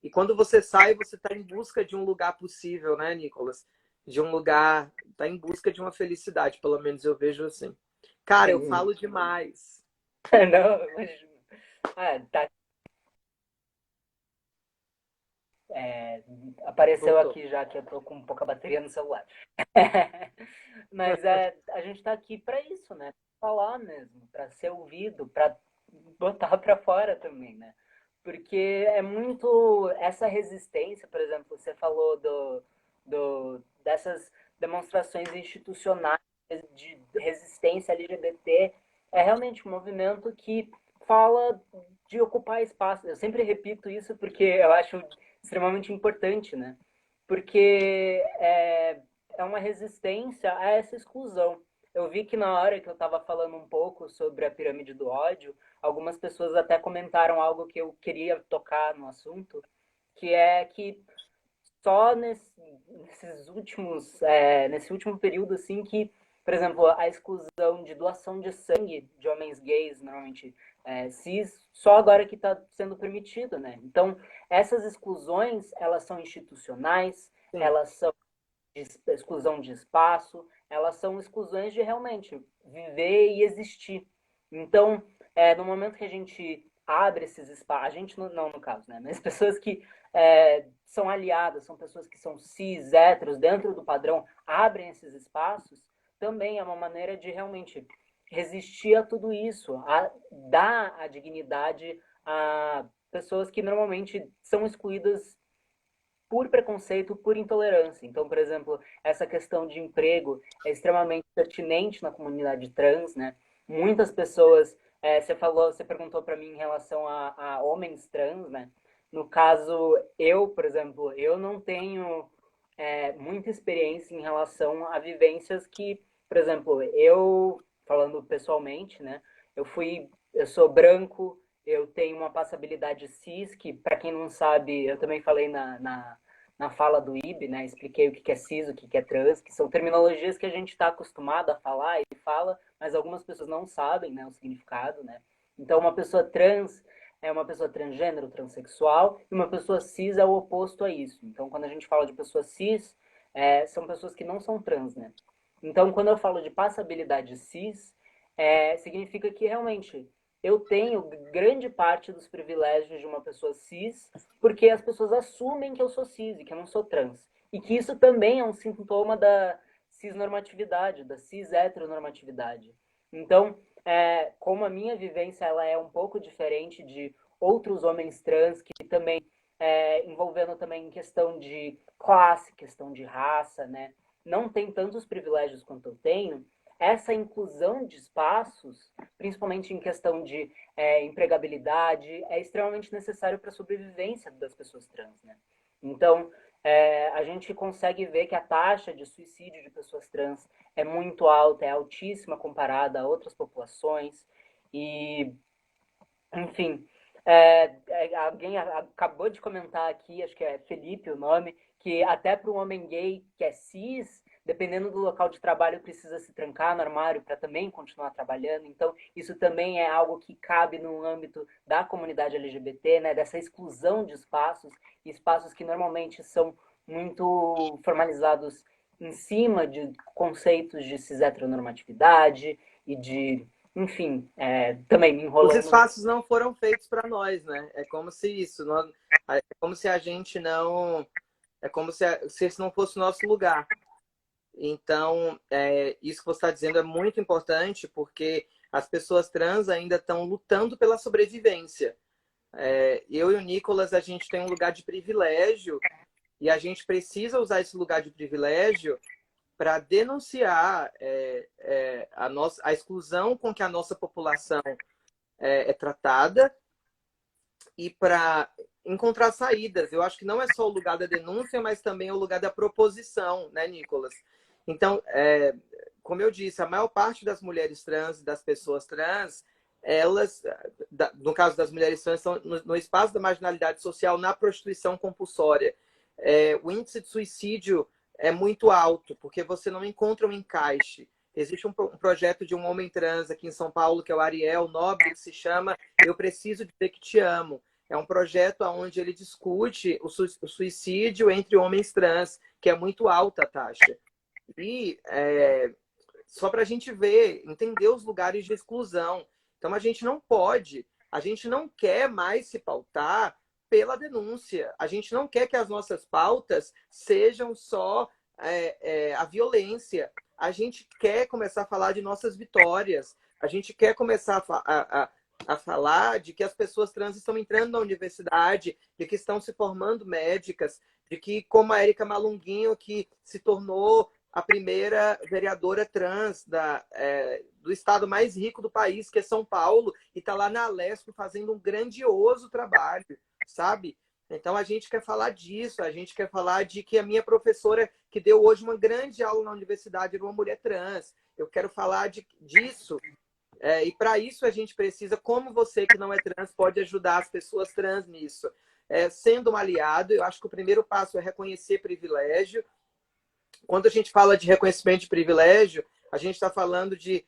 E quando você sai, você está em busca de um lugar possível, né, Nicolas? De um lugar, tá em busca de uma felicidade, pelo menos eu vejo assim. Cara, eu Sim. falo demais. Não, imagina. Tá. Apareceu Voltou. aqui já que eu tô com pouca bateria no celular. Mas a gente tá aqui para isso, né? Pra falar mesmo, para ser ouvido, para botar para fora também, né? Porque é muito essa resistência, por exemplo, você falou dessas demonstrações institucionais de resistência LGBT, é realmente um movimento que fala de ocupar espaço. Eu sempre repito isso porque eu acho extremamente importante, né? Porque é uma resistência a essa exclusão. Eu vi que na hora que eu estava falando um pouco sobre a pirâmide do ódio, algumas pessoas até comentaram algo que eu queria tocar no assunto, que é que só nesse último período, assim, que, por exemplo, a exclusão de doação de sangue de homens gays, normalmente cis, só agora que está sendo permitido, né? Então, essas exclusões, elas são institucionais, Sim. elas são exclusão de espaço, elas são exclusões de realmente viver e existir. Então, no momento que a gente abre esses espaços, a gente não no caso, né? Mas pessoas que são aliadas, são pessoas que são cis, héteros, dentro do padrão, abrem esses espaços, também é uma maneira de realmente resistir a tudo isso, a dar a dignidade a pessoas que normalmente são excluídas por preconceito, por intolerância. Então, por exemplo, essa questão de emprego é extremamente pertinente na comunidade trans, né? Muitas pessoas, você perguntou para mim em relação a homens trans, né? No caso, eu, por exemplo, eu não tenho muita experiência em relação a vivências que, por exemplo, eu, falando pessoalmente, né? Eu sou branco, eu tenho uma passabilidade cis, que, para quem não sabe, eu também falei na fala do IB, né? Expliquei o que é cis, o que é trans, que são terminologias que a gente está acostumado a falar e fala, mas algumas pessoas não sabem, né, o significado, né? Então, uma pessoa trans é uma pessoa transgênero, transexual, e uma pessoa cis é o oposto a isso. Então, quando a gente fala de pessoa cis, são pessoas que não são trans, né? Então, quando eu falo de passabilidade cis, significa que realmente eu tenho grande parte dos privilégios de uma pessoa cis, porque as pessoas assumem que eu sou cis e que eu não sou trans. E que isso também é um sintoma da cisnormatividade, da cis-heteronormatividade. Então, como a minha vivência ela é um pouco diferente de outros homens trans que também envolvendo também questão de classe, questão de raça, né? Não tem tantos privilégios quanto eu tenho. Essa inclusão de espaços, principalmente em questão de empregabilidade, é extremamente necessário para a sobrevivência das pessoas trans, né? Então, a gente consegue ver que a taxa de suicídio de pessoas trans é muito alta, é altíssima comparada a outras populações. E, enfim, alguém acabou de comentar aqui, acho que é Felipe o nome, que até para um homem gay que é cis, dependendo do local de trabalho, precisa se trancar no armário para também continuar trabalhando. Então, isso também é algo que cabe no âmbito da comunidade LGBT, né? Dessa exclusão de espaços, espaços que normalmente são muito formalizados em cima de conceitos de cis-heteronormatividade e de, enfim, também me Os enrolando. espaços não foram feitos para nós, né? É como se isso, é como se a gente não, é como se esse não fosse o nosso lugar. Então, isso que você está dizendo é muito importante, porque as pessoas trans ainda estão lutando pela sobrevivência. Eu e o Nicolas, a gente tem um lugar de privilégio e a gente precisa usar esse lugar de privilégio para denunciar a exclusão com que a nossa população é tratada e para encontrar saídas. Eu acho que não é só o lugar da denúncia, mas também é o lugar da proposição, né, Nicolas? Então, como eu disse, a maior parte das mulheres trans e das pessoas trans, elas, no caso das mulheres trans, estão no espaço da marginalidade social na prostituição compulsória. O índice de suicídio é muito alto, porque você não encontra um encaixe. Existe um projeto de um homem trans aqui em São Paulo, que é o Ariel Nobre, que se chama Eu Preciso Dizer Que Te Amo. É um projeto onde ele discute o suicídio entre homens trans, que é muito alta a taxa. E só para a gente ver, entender os lugares de exclusão. Então, a gente não quer mais se pautar pela denúncia. A gente não quer que as nossas pautas sejam só a violência. A gente quer começar a falar de nossas vitórias. A gente quer começar a falar de que as pessoas trans estão entrando na universidade, de que estão se formando médicas, de que, como a Érica Malunguinho, que se tornou a primeira vereadora trans do estado mais rico do país, que é São Paulo, e está lá na Alesp fazendo um grandioso trabalho, sabe? Então a gente quer falar disso, a gente quer falar de que a minha professora, que deu hoje uma grande aula na universidade, era uma mulher trans. Eu quero falar disso. E para isso a gente precisa, como você que não é trans, pode ajudar as pessoas trans nisso. Sendo um aliado, eu acho que o primeiro passo é reconhecer privilégio. Quando a gente fala de reconhecimento de privilégio, a gente está falando de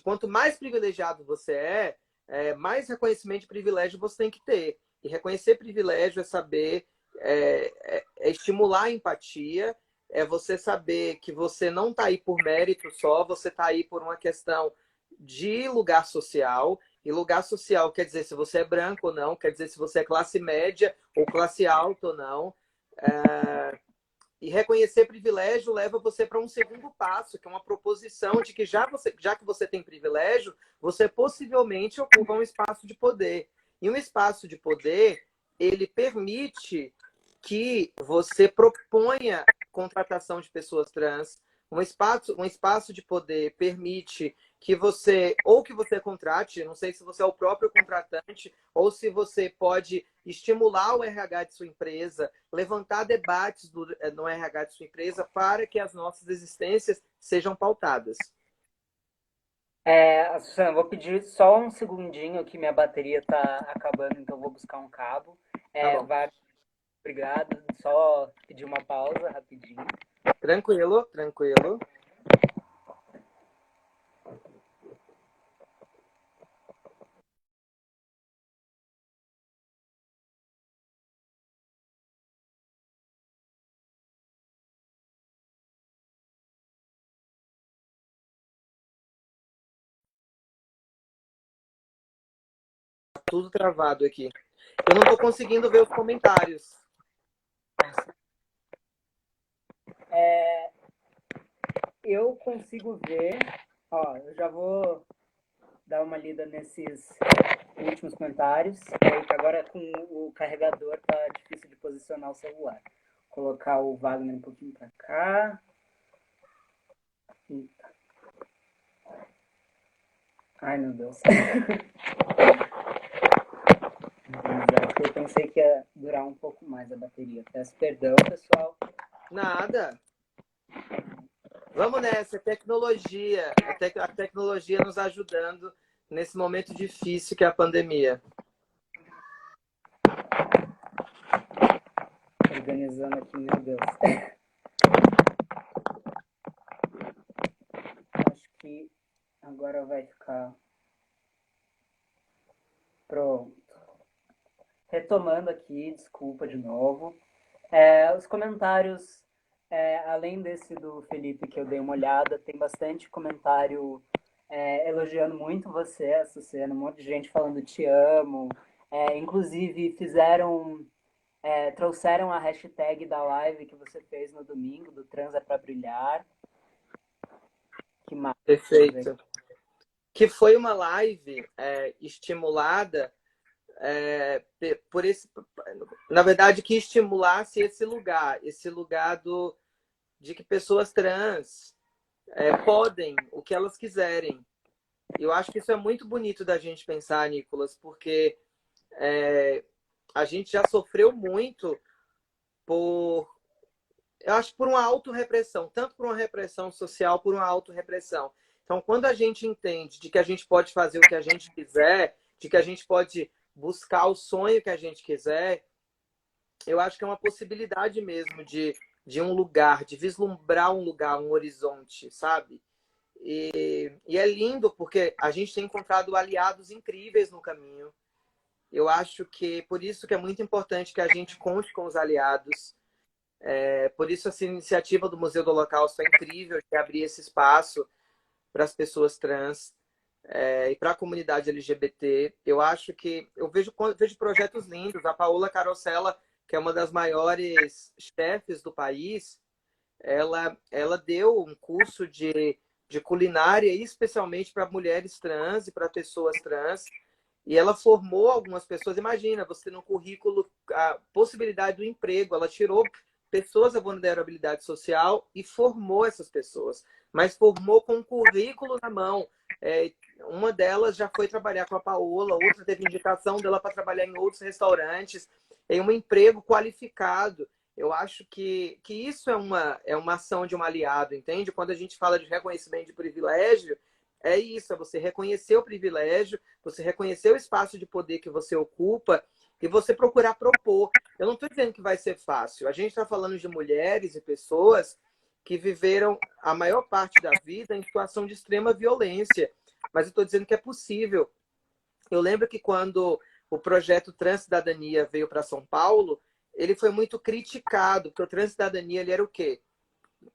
quanto mais privilegiado você mais reconhecimento de privilégio você tem que ter. E reconhecer privilégio é saber, estimular a empatia, é você saber que você não está aí por mérito só, você está aí por uma questão de lugar social. E lugar social quer dizer se você é branco ou não, quer dizer se você é classe média ou classe alta ou não. E reconhecer privilégio leva você para um segundo passo, que é uma proposição de que já que você tem privilégio, você possivelmente ocupa um espaço de poder. E um espaço de poder, ele permite que você proponha contratação de pessoas trans. Um espaço de poder permite que você contrate, não sei se você é o próprio contratante ou se você pode estimular o RH de sua empresa, levantar debates no RH de sua empresa para que as nossas existências sejam pautadas. Susana, vou pedir só um segundinho que minha bateria está acabando, então vou buscar um cabo. Tá bom. Obrigado. Só pedir uma pausa rapidinho. Tranquilo, tranquilo. Tudo travado aqui. Eu não tô conseguindo ver os comentários. Eu consigo ver, ó, eu já vou dar uma lida nesses últimos comentários, que agora com o carregador tá difícil de posicionar o celular. Vou colocar o Wagner um pouquinho para cá. Ai, meu Deus. Eu pensei que ia durar um pouco mais a bateria. Peço perdão, pessoal. Nada. Vamos nessa, tecnologia. A tecnologia nos ajudando nesse momento difícil que é a pandemia. Organizando aqui, meu Deus. Acho que agora vai ficar pronto. Retomando aqui, desculpa de novo. Os comentários, além desse do Felipe que eu dei uma olhada, tem bastante comentário elogiando muito você, Açucena, um monte de gente falando te amo. Inclusive trouxeram a hashtag da live que você fez no domingo, do Trans é pra Brilhar. Que massa. Perfeito. Que foi uma live estimulada por esse, na verdade, que estimulasse esse lugar de que pessoas trans podem o que elas quiserem. Eu acho que isso é muito bonito da gente pensar, Nicolas, porque a gente já sofreu muito eu acho, por uma autorrepressão, tanto por uma repressão social, por uma autorrepressão. Então, quando a gente entende de que a gente pode fazer o que a gente quiser, de que a gente pode buscar o sonho que a gente quiser, eu acho que é uma possibilidade mesmo de um lugar, de vislumbrar um lugar, um horizonte, sabe? E é lindo porque a gente tem encontrado aliados incríveis no caminho. Eu acho que por isso que é muito importante que a gente conte com os aliados. Por isso essa iniciativa do Museu do Holocausto é incrível, de abrir esse espaço para as pessoas trans e para a comunidade LGBT. Eu acho que eu vejo projetos lindos. A Paola Carosella, que é uma das maiores chefes do país, ela deu um curso de culinária especialmente para mulheres trans e para pessoas trans. E ela formou algumas pessoas. Imagina, você no currículo, a possibilidade do emprego. Ela tirou pessoas da vulnerabilidade social e formou essas pessoas. Mas formou com um currículo na mão. Uma delas já foi trabalhar com a Paola, outra teve indicação dela para trabalhar em outros restaurantes, em um emprego qualificado. Eu acho que isso é uma ação de um aliado, entende? Quando a gente fala de reconhecimento de privilégio, é isso, é você reconhecer o privilégio, você reconhecer o espaço de poder que você ocupa e você procurar propor. Eu não estou dizendo que vai ser fácil. A gente está falando de mulheres e pessoas que viveram a maior parte da vida em situação de extrema violência. Mas eu estou dizendo que é possível. Eu lembro que quando o projeto Transcidadania veio para São Paulo, ele foi muito criticado, porque o Transcidadania ele era o quê?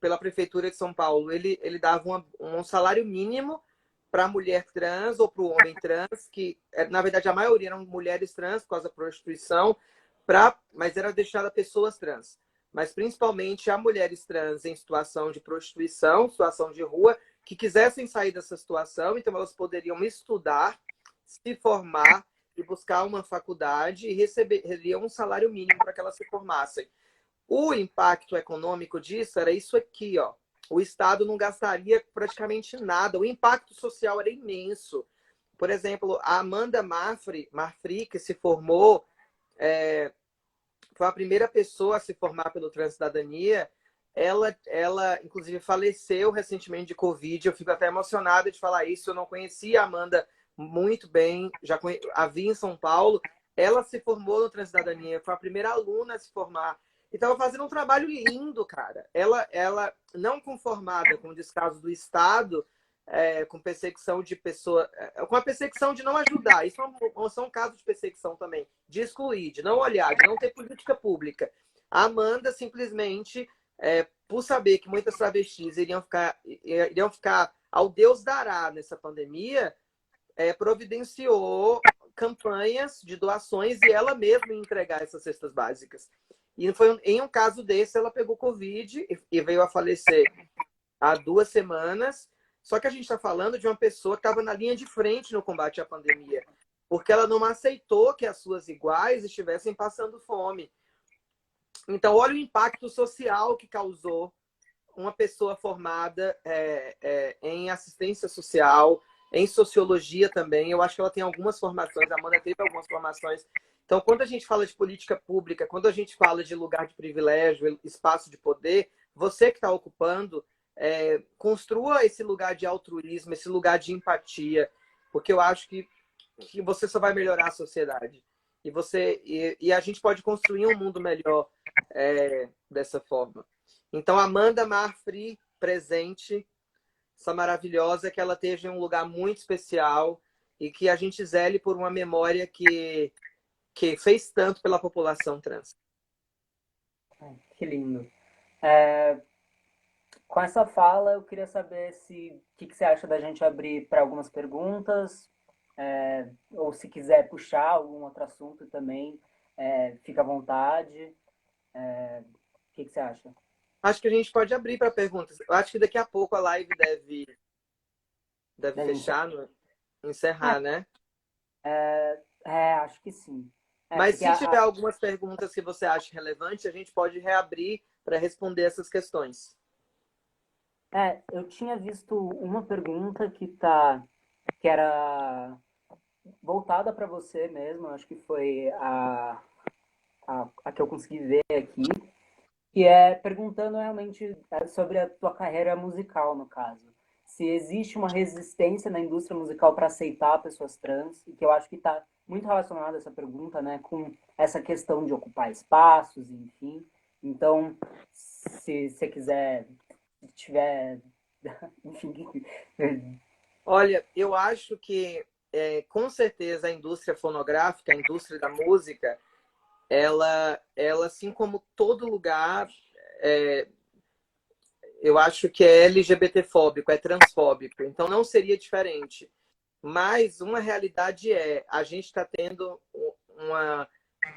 Pela Prefeitura de São Paulo, ele dava um salário mínimo para a mulher trans ou para o homem trans, que na verdade a maioria eram mulheres trans por causa da prostituição, mas era destinado a pessoas trans. Mas principalmente a mulheres trans em situação de prostituição, situação de rua, que quisessem sair dessa situação, então elas poderiam estudar, se formar e buscar uma faculdade e receberiam um salário mínimo para que elas se formassem. O impacto econômico disso era isso aqui, ó. O Estado não gastaria praticamente nada. O impacto social era imenso. Por exemplo, a Amanda Marfrig, que se formou, foi a primeira pessoa a se formar pelo Transcidadania. Ela, inclusive, faleceu recentemente de Covid. Eu fico até emocionada de falar isso. Eu não conhecia a Amanda muito bem, a vi em São Paulo, ela se formou no Transcidadania, foi a primeira aluna a se formar. E estava fazendo um trabalho lindo, cara. Ela não conformada com o descaso do Estado, com perseguição de pessoa, com a perseguição de não ajudar. Isso são casos de perseguição também, de excluir, de não olhar, de não ter política pública. A Amanda simplesmente, por saber que muitas travestis iriam ficar ao Deus dará nessa pandemia, providenciou campanhas de doações e ela mesma ia entregar essas cestas básicas. E foi em um caso desse, ela pegou Covid e veio a falecer há 2 semanas. Só que a gente está falando de uma pessoa que estava na linha de frente no combate à pandemia, porque ela não aceitou que as suas iguais estivessem passando fome. Então, olha o impacto social que causou uma pessoa formada em assistência social, em sociologia também. Eu acho que ela tem algumas formações, a Amanda teve algumas formações. Então, quando a gente fala de política pública, quando a gente fala de lugar de privilégio, espaço de poder, você que está ocupando, construa esse lugar de altruísmo, esse lugar de empatia, porque eu acho que você só vai melhorar a sociedade. E a gente pode construir um mundo melhor dessa forma. Então, Amanda Marfrig, presente, essa maravilhosa, que ela esteja em um lugar muito especial e que a gente zele por uma memória que fez tanto pela população trans. Que lindo. Com essa fala, eu queria saber o que você acha da gente abrir para algumas perguntas, ou se quiser puxar algum outro assunto também, fica à vontade. O que você acha? Acho que a gente pode abrir para perguntas. Eu acho que daqui a pouco a live deve fechar, encerrar, né? Acho que sim. Mas Porque se tiver algumas perguntas que você acha relevante, a gente pode reabrir para responder essas questões. eu tinha visto uma pergunta que era voltada para você mesmo, acho que foi a que eu consegui ver aqui, que é perguntando realmente sobre a tua carreira musical, no caso. Se existe uma resistência na indústria musical para aceitar pessoas trans, e que eu acho que está muito relacionada essa pergunta, né, com essa questão de ocupar espaços, enfim. Então, se você quiser, se tiver, enfim. Olha, eu acho que, com certeza, a indústria fonográfica, a indústria da música, ela assim como todo lugar, eu acho que é LGBTfóbico, é transfóbico. Então, não seria diferente. Mas uma realidade a gente está tendo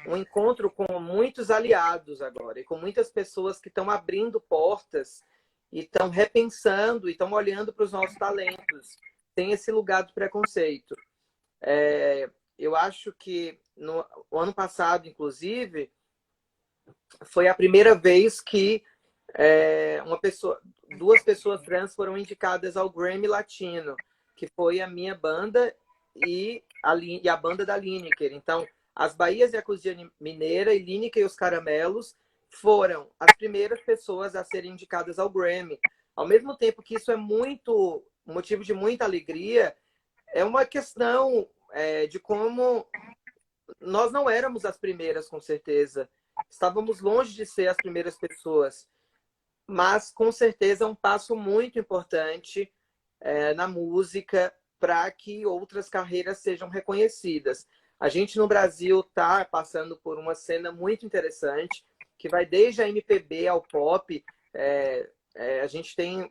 um encontro com muitos aliados agora, e com muitas pessoas que estão abrindo portas e estão repensando e estão olhando para os nossos talentos. Tem esse lugar do preconceito. Eu acho que no ano passado, inclusive, foi a primeira vez que duas pessoas trans foram indicadas ao Grammy Latino, que foi a minha banda e a banda da Lineker. Então, as Bahias e a Cozinha Mineira e Lineker e os Caramelos foram as primeiras pessoas a serem indicadas ao Grammy. Ao mesmo tempo que isso é muito motivo de muita alegria, é uma questão de como nós não éramos as primeiras, com certeza. Estávamos longe de ser as primeiras pessoas. Mas, com certeza, é um passo muito importante na música para que outras carreiras sejam reconhecidas. A gente, no Brasil, está passando por uma cena muito interessante, que vai desde a MPB ao pop. A gente tem,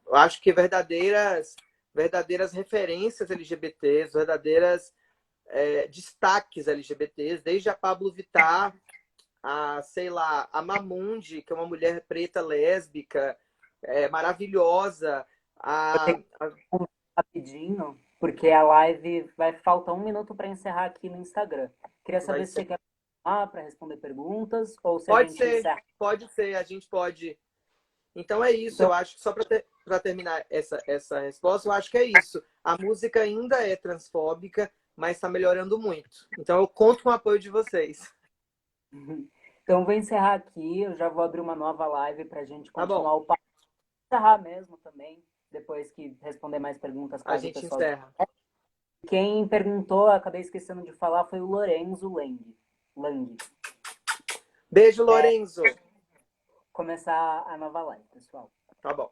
eu acho que verdadeiras referências LGBTs, verdadeiras destaques LGBTs, desde a Pablo Vittar, sei lá, a Mamundi, que é uma mulher preta lésbica, maravilhosa. Eu tenho que rapidinho, porque a live vai faltar 1 minuto para encerrar aqui no Instagram. Queria Vai saber se ser... você quer falar para responder perguntas ou se a Pode gente ser, encerra. pode ser, a gente pode. Então é isso, Então, eu acho que só para terminar essa resposta, eu acho que é isso. A música ainda é transfóbica, mas está melhorando muito. Então eu conto com o apoio de vocês. então vou encerrar aqui. Eu já vou abrir uma nova live para a gente Tá bom, continuar o papo. Encerrar mesmo também, depois que responder mais perguntas, a caso o gente pessoal. encerra. quem perguntou, acabei esquecendo de falar, foi o Lorenzo Lang. Beijo, Lorenzo. Começar a nova live, pessoal. Tá bom.